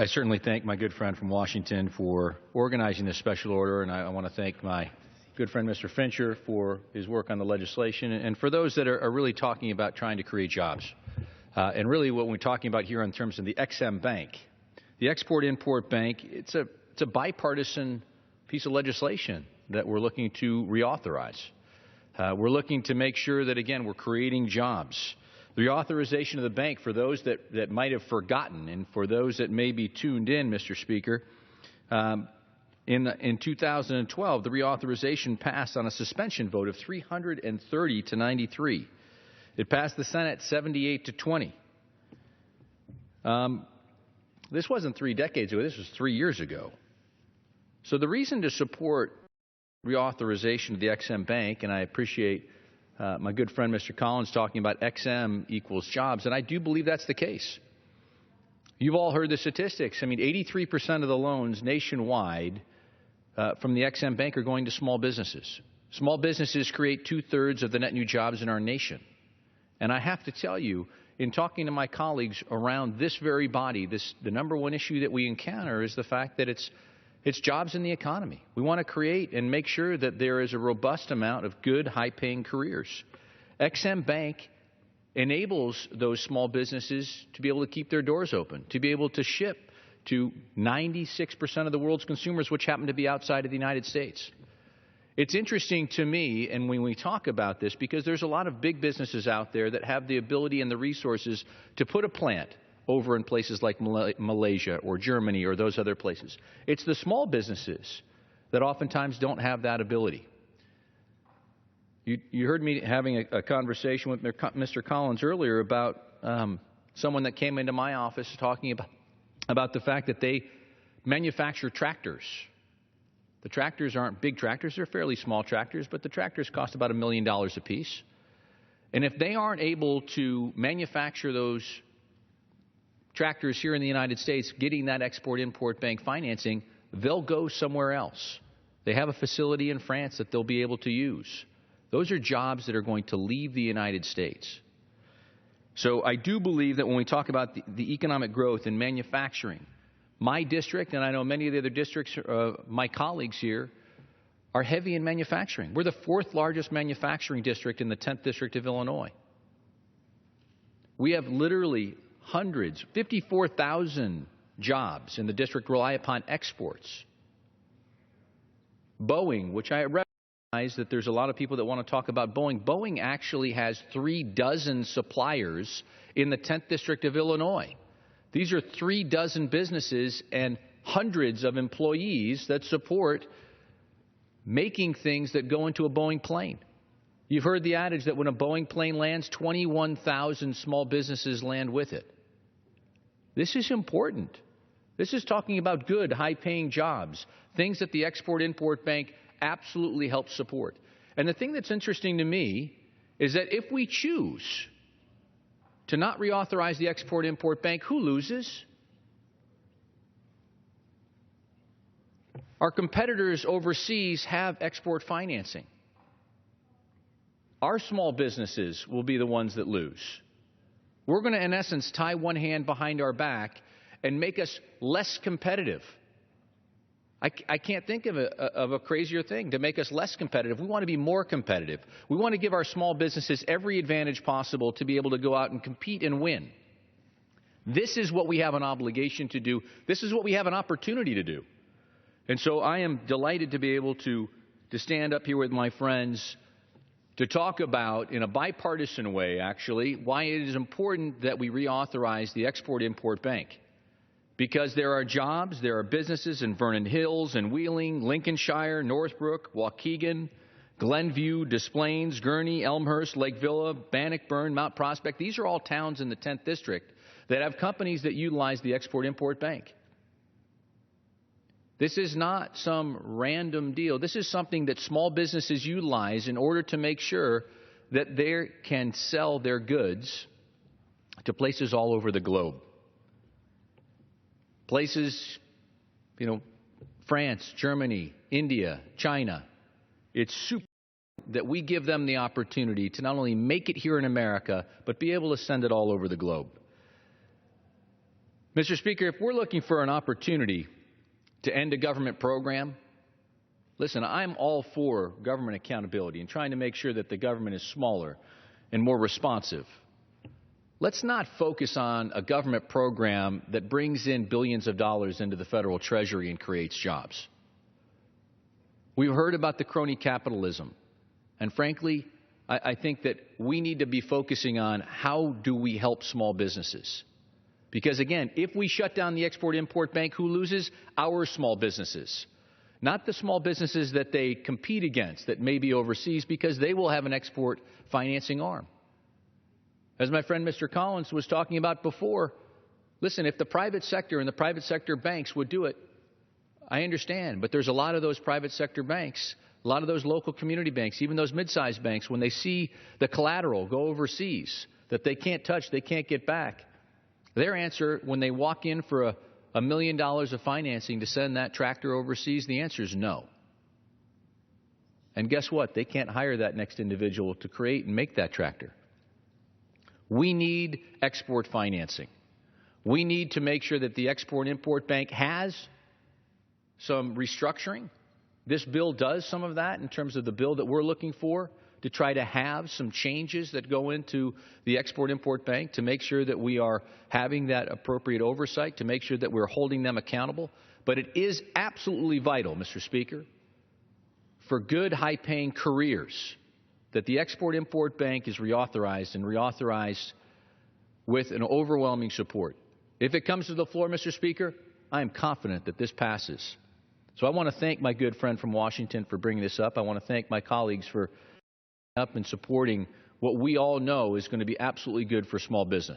I certainly thank my good friend from Washington for organizing this special order, and I want to thank my good friend Mr. Fincher for his work on the legislation, and for those that are really talking about trying to create jobs. And really what we're talking about here in terms of the XM Bank, the Export-Import Bank, it's a bipartisan piece of legislation that we're looking to reauthorize. We're looking to make sure that, again, we're creating jobs. The reauthorization of the bank, for those that might have forgotten and for those that may be tuned in, Mr. Speaker, in 2012, the reauthorization passed on a suspension vote of 330 to 93. It passed the Senate 78 to 20. This wasn't 3 decades ago. This was 3 years ago. So the reason to support reauthorization of the XM Bank, and I appreciate my good friend Mr. Collins talking about XM equals jobs, and I do believe that's the case. You've all heard the statistics. I mean, 83% of the loans nationwide from the XM Bank are going to small businesses. Small businesses create 2/3 of the net new jobs in our nation. And I have to tell you, in talking to my colleagues around this very body, the number one issue that we encounter is the fact that it's jobs in the economy. We want to create and make sure that there is a robust amount of good, high-paying careers. XM Bank enables those small businesses to be able to keep their doors open, to be able to ship to 96% of the world's consumers, which happen to be outside of the United States. It's interesting to me, and when we talk about this, because there's a lot of big businesses out there that have the ability and the resources to put a plant over in places like Malaysia or Germany or those other places. It's the small businesses that oftentimes don't have that ability. You heard me having a conversation with Mr. Collins earlier about someone that came into my office talking about the fact that they manufacture tractors. The tractors aren't big tractors. They're fairly small tractors, but the tractors cost about $1 million a piece. And if they aren't able to manufacture those tractors here in the United States, getting that Export-Import Bank financing, they'll go somewhere else. They have a facility in France that they'll be able to use. Those are jobs that are going to leave the United States. So I do believe that when we talk about the economic growth in manufacturing, my district, and I know many of the other districts, my colleagues here, are heavy in manufacturing. We're the 4th largest manufacturing district in the 10th District of Illinois. We have literally hundreds, 54,000 jobs in the district rely upon exports. Boeing, which I recognize that there's a lot of people that want to talk about Boeing. Boeing actually has 36 suppliers in the 10th District of Illinois. These are 36 businesses and hundreds of employees that support making things that go into a Boeing plane. You've heard the adage that when a Boeing plane lands, 21,000 small businesses land with it. This is important. This is talking about good, high-paying jobs, things that the Export-Import Bank absolutely helps support. And the thing that's interesting to me is that if we choose to not reauthorize the Export-Import Bank, who loses? Our competitors overseas have export financing. Our small businesses will be the ones that lose. We're going to, in essence, tie one hand behind our back and make us less competitive. I can't think of a crazier thing to make us less competitive. We want to be more competitive. We want to give our small businesses every advantage possible to be able to go out and compete and win. This is what we have an obligation to do. This is what we have an opportunity to do. And so I am delighted to be able to stand up here with my friends to talk about, in a bipartisan way, actually, why it is important that we reauthorize the Export-Import Bank. Because there are jobs, there are businesses in Vernon Hills and Wheeling, Lincolnshire, Northbrook, Waukegan, Glenview, Des Plaines, Gurnee, Elmhurst, Lake Villa, Bannockburn, Mount Prospect. These are all towns in the 10th District that have companies that utilize the Export-Import Bank. This is not some random deal. This is something that small businesses utilize in order to make sure that they can sell their goods to places all over the globe. Places, France, Germany, India, China. It's super that we give them the opportunity to not only make it here in America, but be able to send it all over the globe. Mr. Speaker, if we're looking for an opportunity to end a government program, listen, I'm all for government accountability and trying to make sure that the government is smaller and more responsive. Let's not focus on a government program that brings in billions of dollars into the federal treasury and creates jobs. We've heard about the crony capitalism, and frankly, I think that we need to be focusing on how do we help small businesses. Because again, if we shut down the Export-Import Bank, who loses? Our small businesses. Not the small businesses that they compete against that may be overseas, because they will have an export financing arm. As my friend Mr. Collins was talking about before, listen, if the private sector and the private sector banks would do it, I understand. But there's a lot of those private sector banks, a lot of those local community banks, even those mid-sized banks, when they see the collateral go overseas that they can't touch, they can't get back, their answer when they walk in for $1 million of financing to send that tractor overseas, the answer is no. And guess what? They can't hire that next individual to create and make that tractor. We need export financing. We need to make sure that the Export-Import Bank has some restructuring. This bill does some of that in terms of the bill that we're looking for, to try to have some changes that go into the Export-Import Bank to make sure that we are having that appropriate oversight, to make sure that we're holding them accountable. But it is absolutely vital, Mr. Speaker, for good, high-paying careers, that the Export-Import Bank is reauthorized, and reauthorized with an overwhelming support. If it comes to the floor, Mr. Speaker, I am confident that this passes. So I want to thank my good friend from Washington for bringing this up. I want to thank my colleagues for up and supporting what we all know is going to be absolutely good for small business.